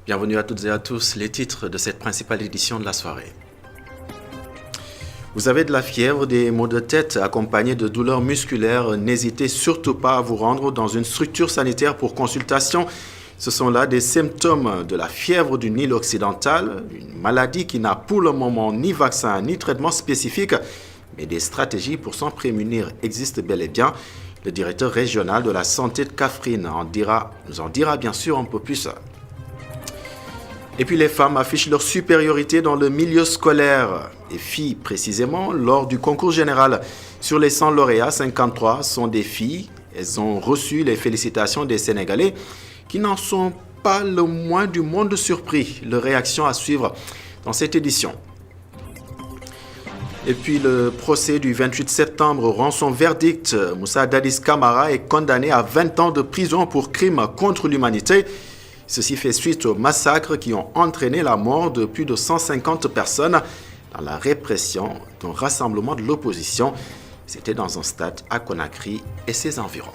Bienvenue à toutes et à tous, les titres de cette principale édition de la soirée. Vous avez de la fièvre, des maux de tête accompagnés de douleurs musculaires, n'hésitez surtout pas à vous rendre dans une structure sanitaire pour consultation. Ce sont là des symptômes de la fièvre du Nil occidental, une maladie qui n'a pour le moment ni vaccin ni traitement spécifique, mais des stratégies pour s'en prémunir existent bel et bien. Le directeur régional de la santé de Kaffrine nous en dira bien sûr un peu plus. Et puis les femmes affichent leur supériorité dans le milieu scolaire. Les filles, précisément, lors du concours général. Sur les 100 lauréats, 53 sont des filles. Elles ont reçu les félicitations des Sénégalais qui n'en sont pas le moins du monde surpris. Leur réaction à suivre dans cette édition. Et puis le procès du 28 septembre rend son verdict. Moussa Dadis Camara est condamné à 20 ans de prison pour crime contre l'humanité. Ceci fait suite aux massacres qui ont entraîné la mort de plus de 150 personnes dans la répression d'un rassemblement de l'opposition. C'était dans un stade à Conakry et ses environs.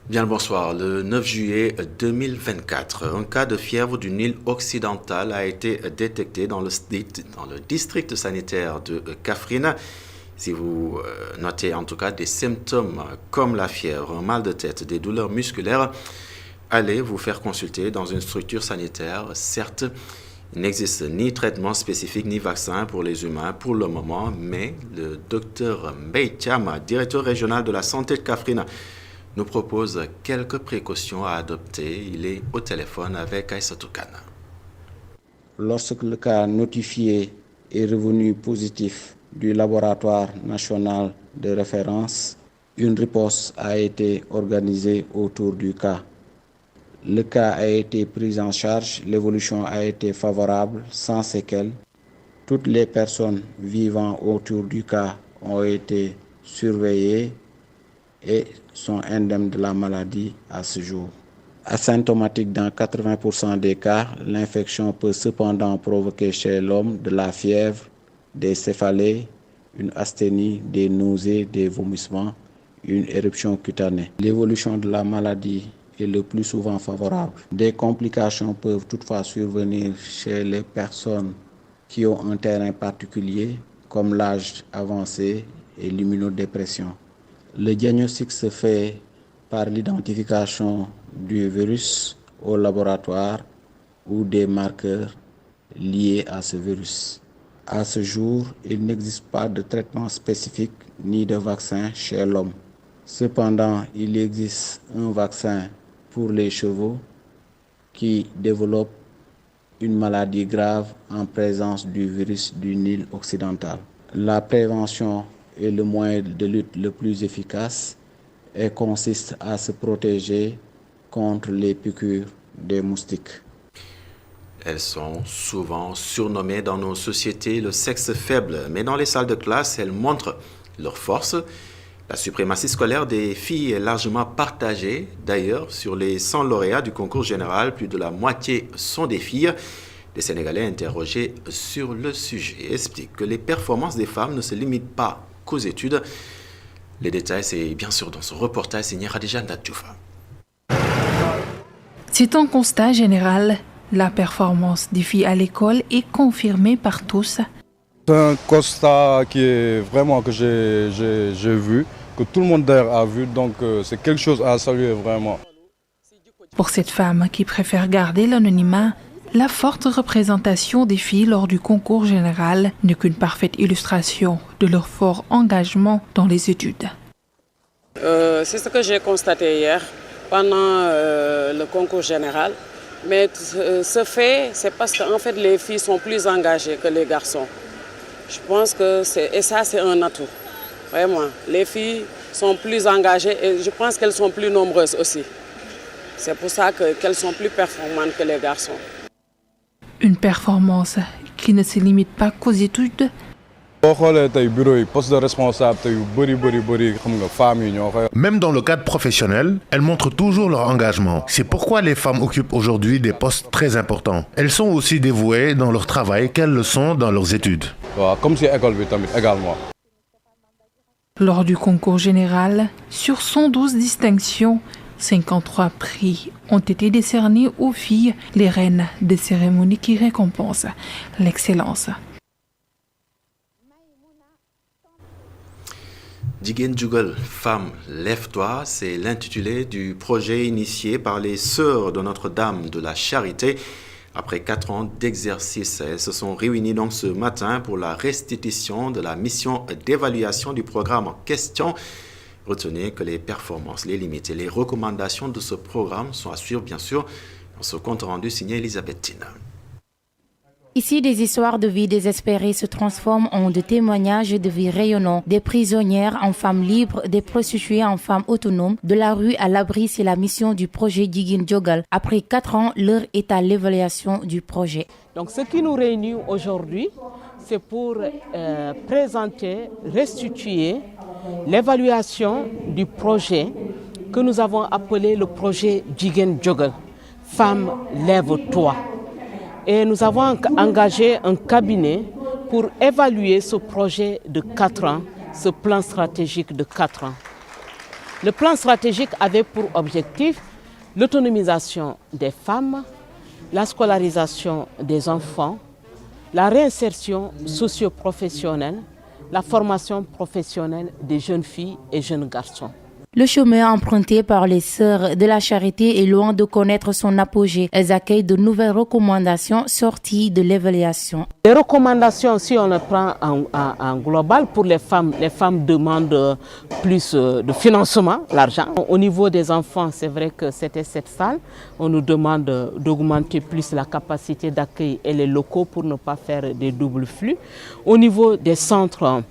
Bien le bonsoir. Le 9 juillet 2024, un cas de fièvre du Nil occidental a été détecté dans le district sanitaire de Kaffrine. Si vous notez en tout cas des symptômes comme la fièvre, un mal de tête, des douleurs musculaires, allez vous faire consulter dans une structure sanitaire. Certes, il n'existe ni traitement spécifique ni vaccin pour les humains pour le moment, mais le docteur Mbey Thiam, directeur régional de la santé de Kaffrine, nous propose quelques précautions à adopter. Il est au téléphone avec Aïssatou Kane. Lorsque le cas notifié est revenu positif du laboratoire national de référence, une riposte a été organisée autour du cas. Le cas a été pris en charge, l'évolution a été favorable, sans séquelles. Toutes les personnes vivant autour du cas ont été surveillées et sont indemnes de la maladie à ce jour. Asymptomatique dans 80% des cas, l'infection peut cependant provoquer chez l'homme de la fièvre, des céphalées, une asthénie, des nausées, des vomissements, une éruption cutanée. L'évolution de la maladie est le plus souvent favorable. Des complications peuvent toutefois survenir chez les personnes qui ont un terrain particulier, comme l'âge avancé et l'immunodépression. Le diagnostic se fait par l'identification du virus au laboratoire ou des marqueurs liés à ce virus. À ce jour, il n'existe pas de traitement spécifique ni de vaccin chez l'homme. Cependant, il existe un vaccin pour les chevaux qui développent une maladie grave en présence du virus du Nil occidental. La prévention est le moyen de lutte le plus efficace et consiste à se protéger contre les piqûres des moustiques. Elles sont souvent surnommées dans nos sociétés le sexe faible, mais dans les salles de classe, elles montrent leur force. La suprématie scolaire des filles est largement partagée. D'ailleurs, sur les 100 lauréats du concours général, plus de la moitié sont des filles. Les Sénégalais interrogés sur le sujet expliquent que les performances des femmes ne se limitent pas qu'aux études. Les détails, c'est bien sûr dans ce reportage signé Khadija Ndadjoufa. C'est un constat général. La performance des filles à l'école est confirmée par tous. C'est un constat qui est vraiment que j'ai vu, que tout le monde d'ailleurs a vu, donc c'est quelque chose à saluer vraiment. Pour cette femme qui préfère garder l'anonymat, la forte représentation des filles lors du concours général n'est qu'une parfaite illustration de leur fort engagement dans les études. C'est ce que j'ai constaté hier pendant le concours général. Mais ce fait, c'est parce qu'en fait les filles sont plus engagées que les garçons. Je pense que c'est un atout. Vraiment, les filles sont plus engagées et je pense qu'elles sont plus nombreuses aussi. C'est pour ça qu'elles sont plus performantes que les garçons. Une performance qui ne se limite pas qu'aux études. Même dans le cadre professionnel, elles montrent toujours leur engagement. C'est pourquoi les femmes occupent aujourd'hui des postes très importants. Elles sont aussi dévouées dans leur travail qu'elles le sont dans leurs études. Comme si l'école également. Lors du concours général, sur 112 distinctions, 53 prix ont été décernés aux filles, les reines des cérémonies qui récompensent l'excellence. Jigéen Jugal, femme, lève-toi, c'est l'intitulé du projet initié par les Sœurs de Notre-Dame de la Charité. Après 4 ans d'exercice, elles se sont réunies donc ce matin pour la restitution de la mission d'évaluation du programme en question. Retenez que les performances, les limites et les recommandations de ce programme sont à suivre, bien sûr, dans ce compte rendu signé Elisabeth Tina. Ici, des histoires de vie désespérées se transforment en de témoignages de vie rayonnants. Des prisonnières en femmes libres, des prostituées en femmes autonomes, de la rue à l'abri, c'est la mission du projet Jigéen Jugal. Après 4 ans, l'heure est à l'évaluation du projet. Donc ce qui nous réunit aujourd'hui, c'est pour présenter, restituer l'évaluation du projet que nous avons appelé le projet Jigéen Jugal. Femme, lève-toi. Et nous avons engagé un cabinet pour évaluer ce projet de 4 ans, ce plan stratégique de 4 ans. Le plan stratégique avait pour objectif l'autonomisation des femmes, la scolarisation des enfants, la réinsertion socio-professionnelle, la formation professionnelle des jeunes filles et jeunes garçons. Le chemin emprunté par les Sœurs de la Charité est loin de connaître son apogée. Elles accueillent de nouvelles recommandations sorties de l'évaluation. Les recommandations, si on le prend en global, pour les femmes demandent plus de financement, l'argent. Au niveau des enfants, c'est vrai que c'était cette salle. On nous demande d'augmenter plus la capacité d'accueil et les locaux pour ne pas faire des doubles flux. Au niveau des centres,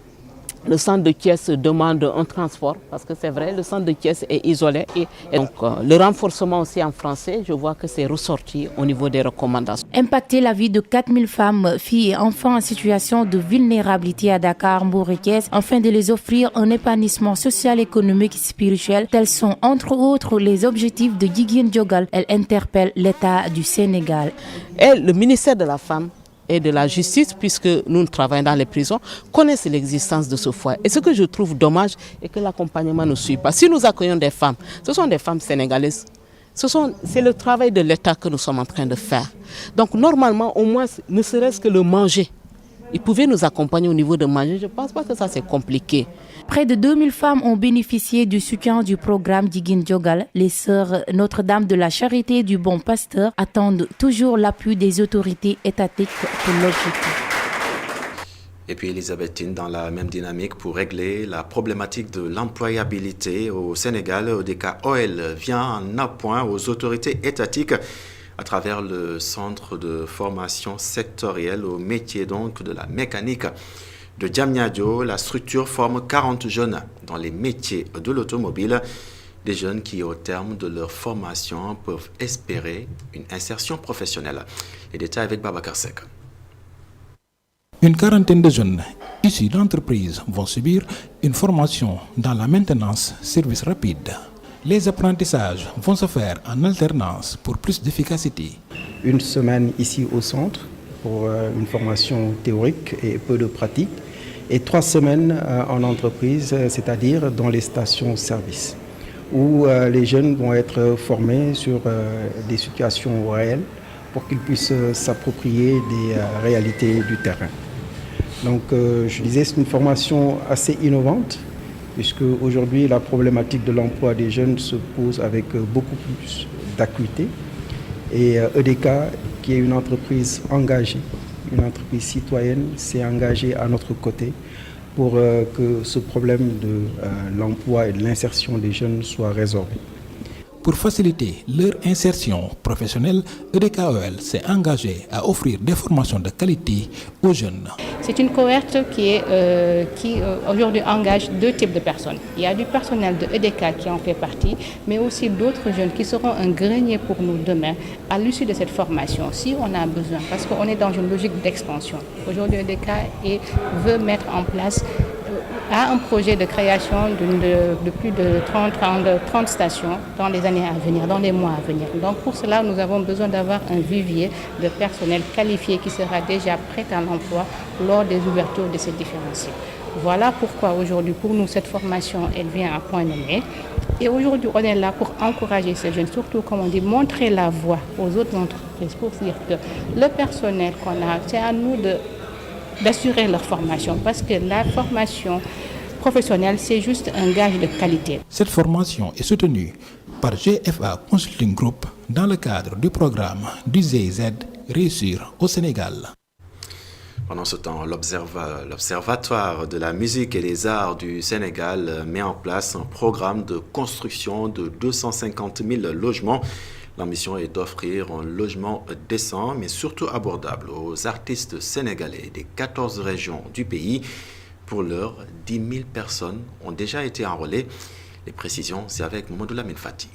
le centre de Thiès demande un transport, parce que c'est vrai, le centre de Thiès est isolé. Et donc, le renforcement aussi en français, je vois que c'est ressorti au niveau des recommandations. Impacter la vie de 4000 femmes, filles et enfants en situation de vulnérabilité à Dakar, Mbour et Thiès, afin de les offrir un épanouissement social, économique et spirituel. Tels sont, entre autres, les objectifs de Jigéen Jugal. Elle interpelle l'État du Sénégal. Et le ministère de la Femme et de la Justice, puisque nous travaillons dans les prisons, connaissent l'existence de ce foyer. Et ce que je trouve dommage est que l'accompagnement ne suit pas. Si nous accueillons des femmes, ce sont des femmes sénégalaises. C'est le travail de l'État que nous sommes en train de faire. Donc normalement, au moins, ne serait-ce que le manger. Ils pouvaient nous accompagner au niveau de manger. Je ne pense pas que ça c'est compliqué. Près de 2000 femmes ont bénéficié du soutien du programme Jigéen Jugal. Les Sœurs Notre-Dame de la Charité et du Bon Pasteur attendent toujours l'appui des autorités étatiques pour l'objectif. Et puis Elisabeth Tine, dans la même dynamique, pour régler la problématique de l'employabilité au Sénégal, ODK-OL vient en appoint aux autorités étatiques à travers le centre de formation sectorielle au métier donc de la mécanique de Diamniadio. La structure forme 40 jeunes dans les métiers de l'automobile, des jeunes qui au terme de leur formation peuvent espérer une insertion professionnelle. Les détails avec Babacar Sek. Une quarantaine de jeunes issus d'entreprises vont subir une formation dans la maintenance service rapide. Les apprentissages vont se faire en alternance pour plus d'efficacité. Une semaine ici au centre pour une formation théorique et peu de pratique. Et 3 semaines en entreprise, c'est-à-dire dans les stations-service, où les jeunes vont être formés sur des situations réelles pour qu'ils puissent s'approprier des réalités du terrain. Donc je disais, c'est une formation assez innovante, puisque aujourd'hui la problématique de l'emploi des jeunes se pose avec beaucoup plus d'acuité. Et EDK, qui est une entreprise engagée, une entreprise citoyenne, s'est engagée à notre côté pour que ce problème de l'emploi et de l'insertion des jeunes soit résorbé. Pour faciliter leur insertion professionnelle, EDK-OL s'est engagé à offrir des formations de qualité aux jeunes. C'est une cohorte qui aujourd'hui engage 2 types de personnes. Il y a du personnel de EDK qui en fait partie, mais aussi d'autres jeunes qui seront un grenier pour nous demain à l'issue de cette formation, si on a besoin, parce qu'on est dans une logique d'expansion. Aujourd'hui, EDK veut mettre en place un projet de création de plus de 30 stations dans les années à venir, dans les mois à venir. Donc pour cela, nous avons besoin d'avoir un vivier de personnel qualifié qui sera déjà prêt à l'emploi lors des ouvertures de ces différents sites. Voilà pourquoi aujourd'hui, pour nous, cette formation, elle vient à point nommé. Et aujourd'hui, on est là pour encourager ces jeunes, surtout, comme on dit, montrer la voie aux autres entreprises pour dire que le personnel qu'on a, c'est à nous d'assurer leur formation. Parce que la formation professionnelle, c'est juste un gage de qualité. Cette formation est soutenue par GFA Consulting Group dans le cadre du programme du GIZ Réussir au Sénégal. Pendant ce temps, l'Observatoire de la musique et des arts du Sénégal met en place un programme de construction de 250 000 logements. L'ambition est d'offrir un logement décent, mais surtout abordable aux artistes sénégalais des 14 régions du pays. Pour l'heure, 10 000 personnes ont déjà été enrôlées. Les précisions, c'est avec Modoula Minfati.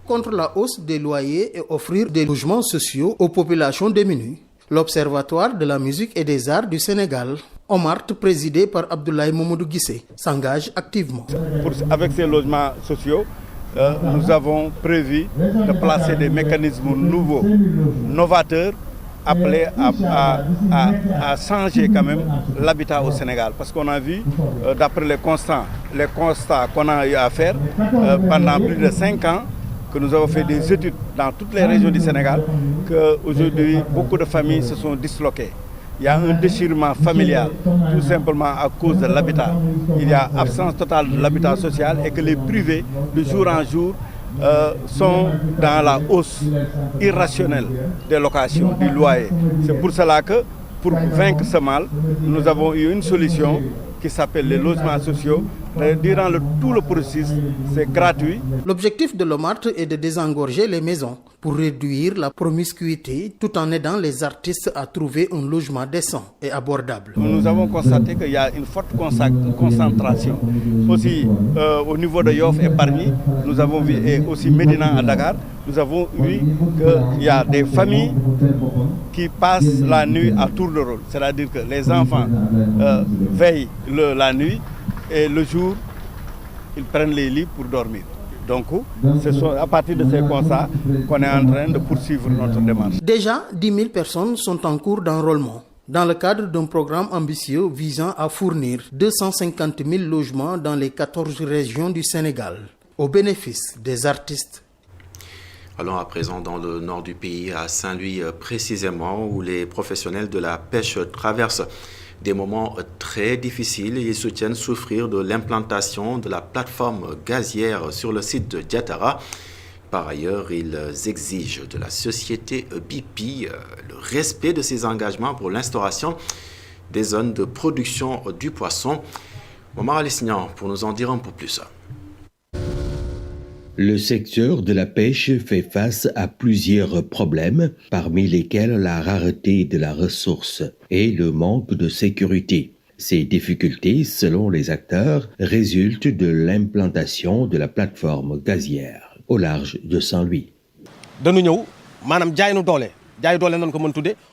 Contre la hausse des loyers et offrir des logements sociaux aux populations démunies, l'Observatoire de la musique et des arts du Sénégal, OMART, présidé par Abdoulaye Mamadou Guissé, s'engage activement. Avec ces logements sociaux, nous avons prévu de placer des mécanismes nouveaux, novateurs, appelés à changer quand même l'habitat au Sénégal. Parce qu'on a vu, d'après les constats qu'on a eu à faire pendant plus de 5 ans, que nous avons fait des études dans toutes les régions du Sénégal, qu'aujourd'hui, beaucoup de familles se sont disloquées. Il y a un déchirement familial, tout simplement à cause de l'habitat. Il y a absence totale de l'habitat social et que les privés, de jour en jour, sont dans la hausse irrationnelle des locations, du loyer. C'est pour cela que, pour vaincre ce mal, nous avons eu une solution qui s'appelle les logements sociaux. Durant tout le processus, c'est gratuit. L'objectif de l'OMART est de désengorger les maisons pour réduire la promiscuité tout en aidant les artistes à trouver un logement décent et abordable. Nous avons constaté qu'il y a une forte concentration. Aussi au niveau de Yoff et Bargny, nous avons vu, et aussi Médina à Dakar, nous avons vu qu'il y a des familles qui passent la nuit à tour de rôle. C'est-à-dire que les enfants veillent la nuit et le jour, ils prennent les lits pour dormir. Donc, c'est à partir de ces constats qu'on est en train de poursuivre notre démarche. Déjà, 10 000 personnes sont en cours d'enrôlement dans le cadre d'un programme ambitieux visant à fournir 250 000 logements dans les 14 régions du Sénégal, au bénéfice des artistes. Allons à présent dans le nord du pays, à Saint-Louis précisément, où les professionnels de la pêche traversent des moments très difficiles. Ils soutiennent souffrir de l'implantation de la plateforme gazière sur le site de Diatara. Par ailleurs, ils exigent de la société BP le respect de ses engagements pour l'instauration des zones de production du poisson. Momar Alissignan pour nous en dire un peu plus. Le secteur de la pêche fait face à plusieurs problèmes, parmi lesquels la rareté de la ressource et le manque de sécurité. Ces difficultés, selon les acteurs, résultent de l'implantation de la plateforme gazière au large de Saint-Louis.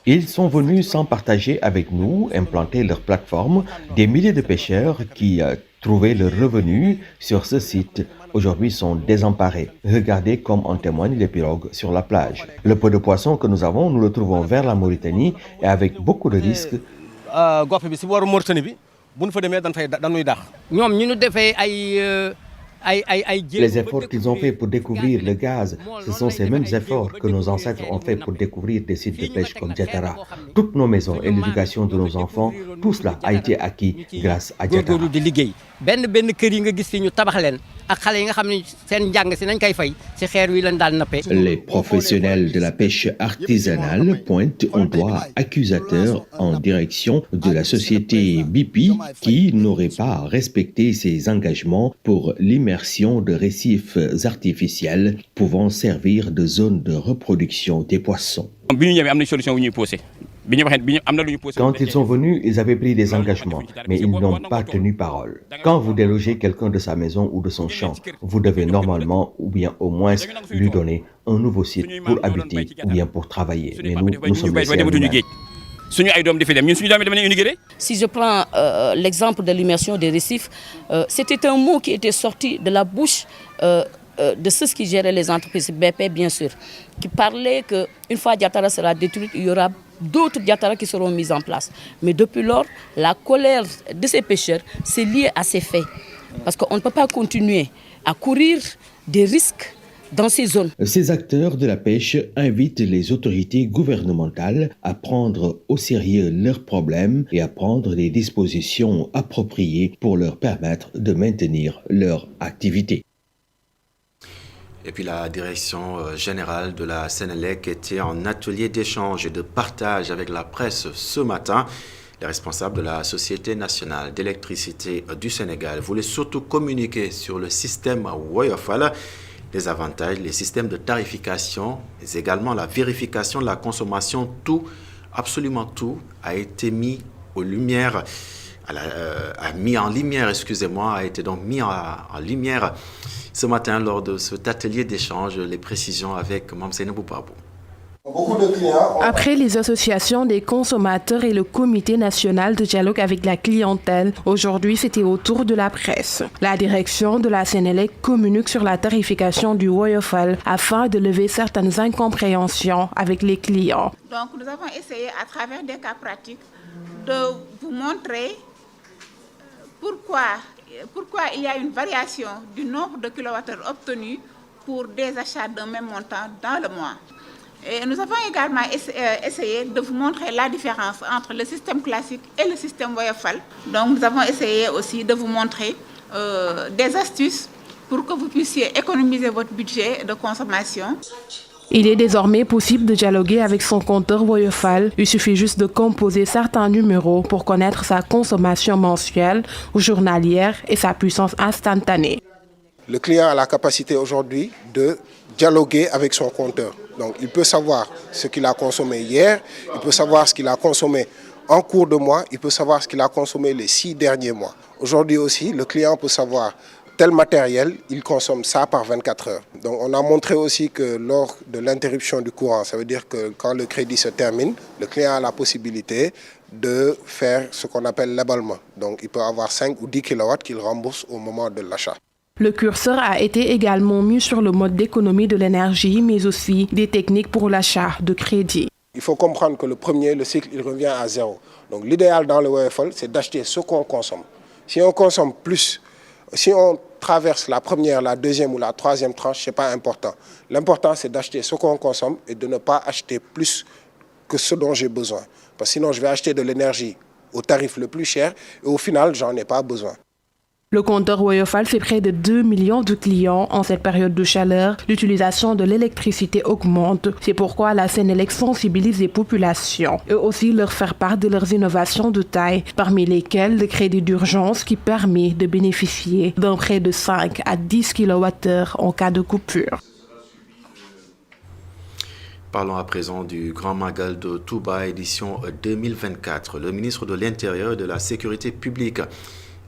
Ils sont venus sans partager avec nous, implanter leur plateforme. Des milliers de pêcheurs qui trouvaient leur revenu sur ce site aujourd'hui sont désemparés. Regardez comme en témoignent les pirogues sur la plage. Le peu de poissons que nous avons, nous le trouvons vers la Mauritanie et avec beaucoup de risques. Les efforts qu'ils ont fait pour découvrir le gaz, ce sont ces mêmes efforts que nos ancêtres ont fait pour découvrir des sites de pêche comme Diatara. Toutes nos maisons et l'éducation de nos enfants, tout cela a été acquis grâce à Diatara. Les professionnels de la pêche artisanale pointent un doigt accusateur en direction de la société BP qui n'aurait pas respecté ses engagements pour l'immersion de récifs artificiels pouvant servir de zone de reproduction des poissons. Quand ils sont venus, ils avaient pris des engagements, mais ils n'ont pas tenu parole. Quand vous délogez quelqu'un de sa maison ou de son champ, vous devez normalement, ou bien au moins, lui donner un nouveau site pour habiter ou bien pour travailler. Mais nous sommes laissés à nous-mêmes. Si je prends l'exemple de l'immersion des récifs, c'était un mot qui était sorti de la bouche de ceux qui géraient les entreprises, BP bien sûr, qui parlait qu'une fois Diatara sera détruite, il y aura d'autres diataras qui seront mis en place. Mais depuis lors, la colère de ces pêcheurs, c'est lié à ces faits. Parce qu'on ne peut pas continuer à courir des risques dans ces zones. Ces acteurs de la pêche invitent les autorités gouvernementales à prendre au sérieux leurs problèmes et à prendre des dispositions appropriées pour leur permettre de maintenir leur activité. Et puis la direction générale de la Sénélec était en atelier d'échange et de partage avec la presse ce matin. Les responsables de la Société nationale d'électricité du Sénégal voulaient surtout communiquer sur le système Woyofal, les avantages, les systèmes de tarification, mais également la vérification de la consommation. Tout, absolument tout, a été mis en lumière, a été donc mis en lumière ce matin lors de cet atelier d'échange. Les précisions avec Mme Seynabou Babou. Après les associations des consommateurs et le comité national de dialogue avec la clientèle, aujourd'hui c'était au tour de la presse. La direction de la Sénélec communique sur la tarification du Woyofal afin de lever certaines incompréhensions avec les clients. Donc nous avons essayé à travers des cas pratiques de vous montrer pourquoi il y a une variation du nombre de kilowattheures obtenus pour des achats d'un même montant dans le mois. Et nous avons également essayé de vous montrer la différence entre le système classique et le système Woyofal. Donc nous avons essayé aussi de vous montrer des astuces pour que vous puissiez économiser votre budget de consommation. Il est désormais possible de dialoguer avec son compteur Woyofal. Il suffit juste de composer certains numéros pour connaître sa consommation mensuelle ou journalière et sa puissance instantanée. Le client a la capacité aujourd'hui de dialoguer avec son compteur. Donc il peut savoir ce qu'il a consommé hier, il peut savoir ce qu'il a consommé en cours de mois, il peut savoir ce qu'il a consommé les 6 derniers mois. Aujourd'hui aussi, le client peut savoir tel matériel, il consomme ça par 24 heures. Donc on a montré aussi que lors de l'interruption du courant, ça veut dire que quand le crédit se termine, le client a la possibilité de faire ce qu'on appelle l'aballement. Donc il peut avoir 5 ou 10 kW qu'il rembourse au moment de l'achat. Le curseur a été également mis sur le mode d'économie de l'énergie, mais aussi des techniques pour l'achat de crédit. Il faut comprendre que le cycle, il revient à zéro. Donc l'idéal dans le Woyofal, c'est d'acheter ce qu'on consomme. Si on consomme plus, si on traverse la première, la deuxième ou la troisième tranche, ce n'est pas important. L'important, c'est d'acheter ce qu'on consomme et de ne pas acheter plus que ce dont j'ai besoin. Parce que sinon, je vais acheter de l'énergie au tarif le plus cher et au final, j'en ai pas besoin. Le compteur Woyofal fait près de 2 millions de clients en cette période de chaleur. L'utilisation de l'électricité augmente. C'est pourquoi la Sénélec sensibilise les populations et aussi leur faire part de leurs innovations de taille, parmi lesquelles le crédit d'urgence qui permet de bénéficier d'un prêt de 5 à 10 kWh en cas de coupure. Parlons à présent du Grand Magal de Touba, édition 2024. Le ministre de l'Intérieur et de la Sécurité publique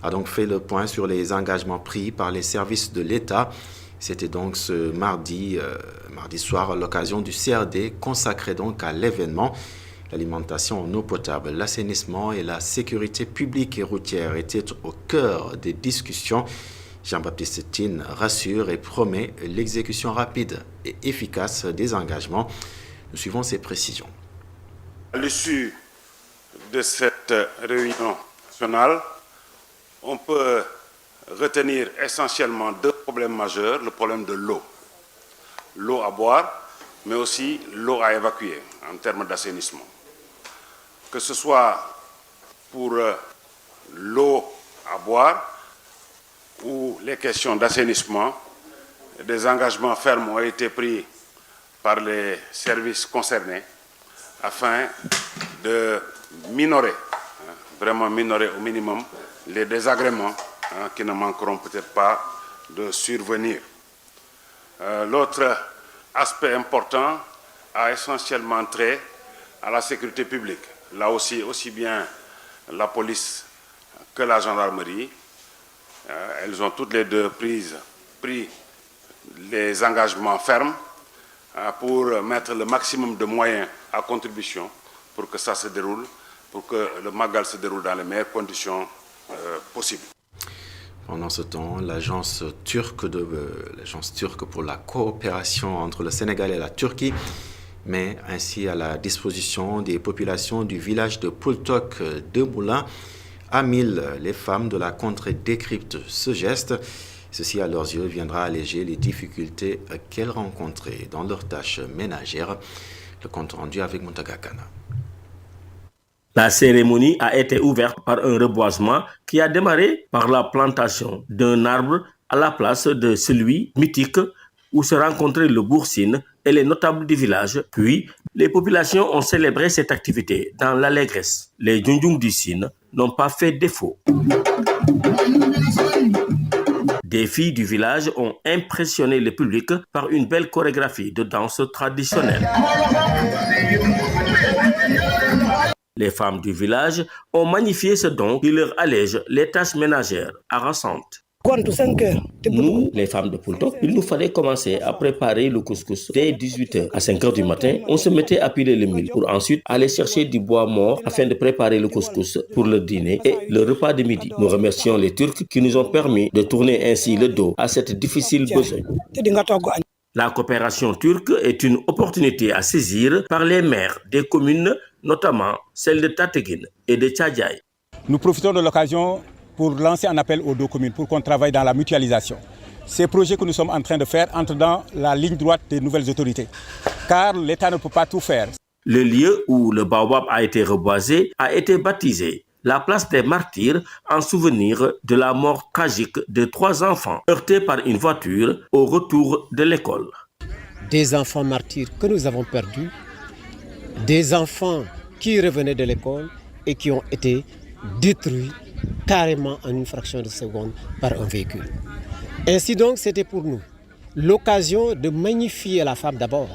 a donc fait le point sur les engagements pris par les services de l'État. C'était donc ce mardi soir à l'occasion du CRD consacré donc à l'événement. L'alimentation en eau potable, l'assainissement et la sécurité publique et routière étaient au cœur des discussions. Jean-Baptiste Tine rassure et promet l'exécution rapide et efficace des engagements. Nous suivons ces précisions. À l'issue de cette réunion nationale, on peut retenir essentiellement 2 problèmes majeurs. Le problème de l'eau. L'eau à boire, mais aussi l'eau à évacuer en termes d'assainissement. Que ce soit pour l'eau à boire ou les questions d'assainissement, des engagements fermes ont été pris par les services concernés afin de minorer, vraiment minorer au minimum les désagréments qui ne manqueront peut-être pas de survenir. L'autre aspect important a essentiellement trait à la sécurité publique. Là aussi bien la police que la gendarmerie, elles ont toutes les deux pris les engagements fermes pour mettre le maximum de moyens à contribution pour que ça se déroule, pour que le Magal se déroule dans les meilleures conditions possibles. Pendant ce temps, l'agence turque pour la coopération entre le Sénégal et la Turquie met ainsi à la disposition des populations du village de Poultok de Moulins à 1000. Les femmes de la contrée décryptent ce geste. Ceci, à leurs yeux, viendra alléger les difficultés qu'elles rencontraient dans leurs tâches ménagères. Le compte rendu avec Montagakana. La cérémonie a été ouverte par un reboisement qui a démarré par la plantation d'un arbre à la place de celui mythique où se rencontraient le Boursine et les notables du village. Puis, les populations ont célébré cette activité dans l'allégresse. Les Djundjung du Sine n'ont pas fait défaut. Des filles du village ont impressionné le public par une belle chorégraphie de danse traditionnelle. Les femmes du village ont magnifié ce don qui leur allège les tâches ménagères harassantes. Nous, les femmes de Poultok, il nous fallait commencer à préparer le couscous dès 18h. À 5h du matin, on se mettait à piler le mil pour ensuite aller chercher du bois mort afin de préparer le couscous pour le dîner et le repas de midi. Nous remercions les Turcs qui nous ont permis de tourner ainsi le dos à cette difficile besogne. La coopération turque est une opportunité à saisir par les maires des communes, notamment celle de Tateguine et de Tchadjaï. Nous profitons de l'occasion pour lancer un appel aux deux communes pour qu'on travaille dans la mutualisation. Ces projets que nous sommes en train de faire entrent dans la ligne droite des nouvelles autorités, car l'État ne peut pas tout faire. Le lieu où le baobab a été reboisé a été baptisé la place des martyrs en souvenir de la mort tragique de 3 enfants heurtés par une voiture au retour de l'école. Des enfants martyrs que nous avons perdus, des enfants qui revenaient de l'école et qui ont été détruits carrément en une fraction de seconde par un véhicule. Ainsi donc, c'était pour nous l'occasion de magnifier la femme d'abord.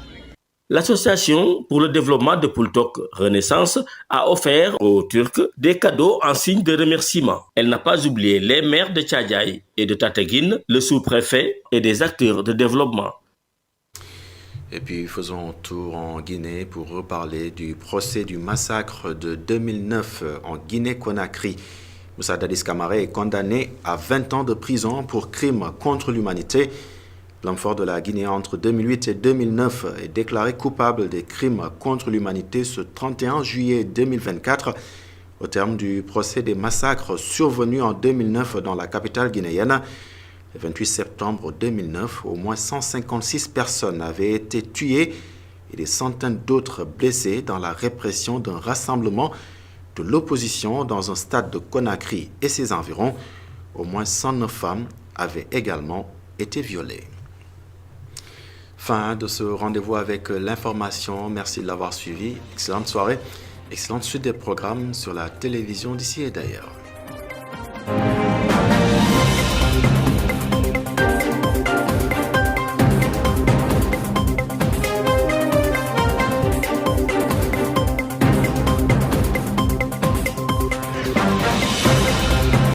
L'Association pour le développement de Poultok Renaissance a offert aux Turcs des cadeaux en signe de remerciement. Elle n'a pas oublié les maires de Tchadjaï et de Tateguine, le sous-préfet et des acteurs de développement. Et puis faisons tour en Guinée pour reparler du procès du massacre de 2009 en Guinée-Conakry. Moussa Dadis Camara est condamné à 20 ans de prison pour crimes contre l'humanité. L'homme fort de la Guinée entre 2008 et 2009 est déclaré coupable des crimes contre l'humanité ce 31 juillet 2024 au terme du procès des massacres survenus en 2009 dans la capitale guinéenne. Le 28 septembre 2009, au moins 156 personnes avaient été tuées et des centaines d'autres blessées dans la répression d'un rassemblement de l'opposition dans un stade de Conakry et ses environs. Au moins 109 femmes avaient également été violées. Fin de ce rendez-vous avec l'information. Merci de l'avoir suivi. Excellente soirée, excellente suite des programmes sur la télévision d'ici et d'ailleurs.